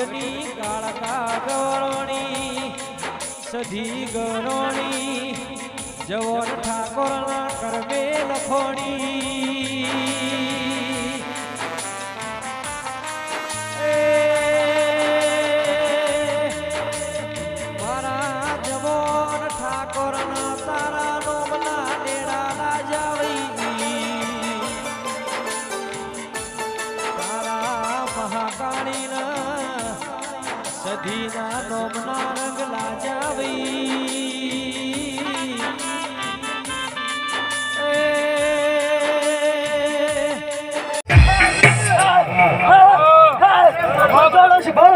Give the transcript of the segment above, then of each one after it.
ગઢની કાળકા ગવરોણી સધી ગરોણી જવર ઠાકોરના કરવે લખોણી મારા જવર ઠાકોરના તારા નોમના ડેડા રાજાવી તારા મહાકાળીના સધીના નોમના રંગ લાજાવી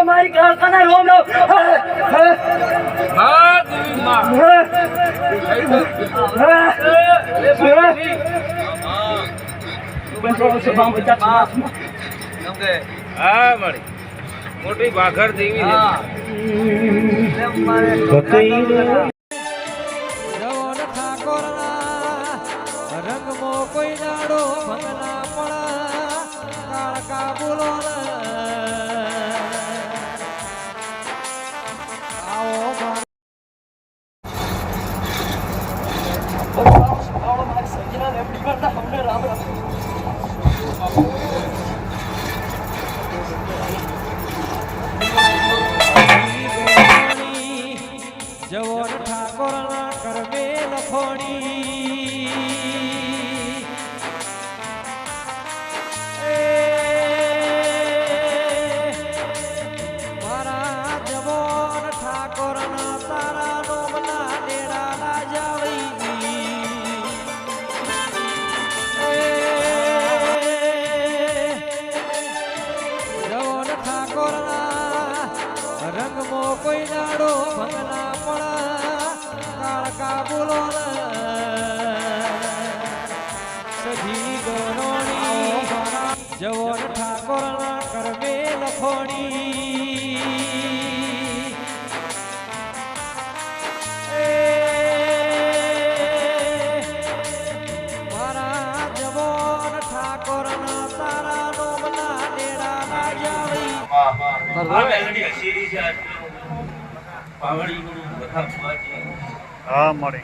મારી કાળકાના રોમ લો મોટી બાઘર દેવી ઠાકોરના રંગમો કોઈ નાડો ભંગના પડા કાળકા બોલો જવર ઠાકોરના કરવે લખોણી મારા જવર ઠાકોરના તારા નોમના ડેડા રાજાવી જવર ઠાકોરના રંગમો કોઈ નાડો ભંગના કાળકા બોલો સધી ગરોણી જવર ઠાકોરના કરવે લખોણી મારા જવર ઠાકોરના તારા નોમના ડેડા રાજાવી હા મળે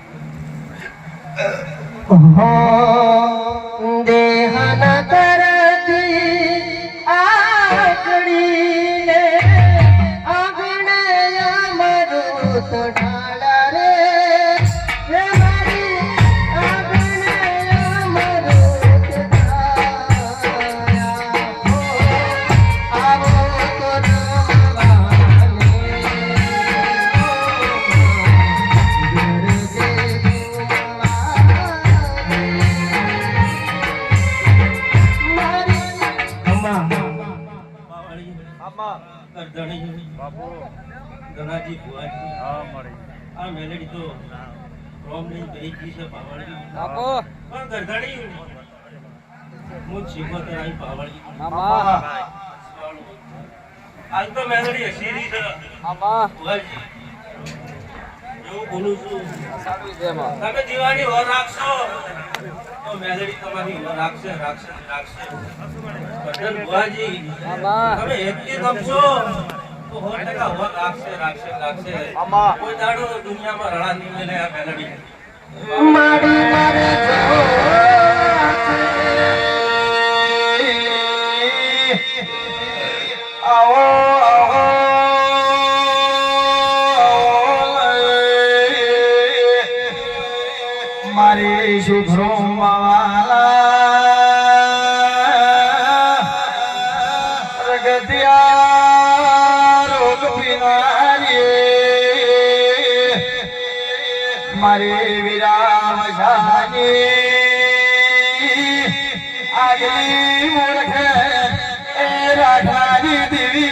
દેહના કરતી આકડીને આગણે અમારું તો ઢાળા રે મારી આગણે અમારું તો ઢાળા આવો તો ધનાજી ભુવાજી હા મળે આ મેલેડી તો રોમ ની બેજી છે પાવળી આપો પણ ગરધણી હું શીખવતર આવી પાવળી મામા આજ તો મેલેડી હસીરી છે મામા ભુવાજી એવું બોલું છું સારું છે માં તમે દીવાની ઓર રાખશો તો મેલેડી તમારી ઓર રાખશે બદલ ભુવાજી મામા તમે એકલી ગમશો તો 100% ઓર રાખશે મામા કોઈ દાડો દુનિયામાં રળા નહીં મળે આ મેલેડી મારી મારે આવો મારી શુભ્રો રગતિયા રોગ પીનારી મારી વિરામ શાની આગલી મૂર્ખ એ રાઠાની દેવી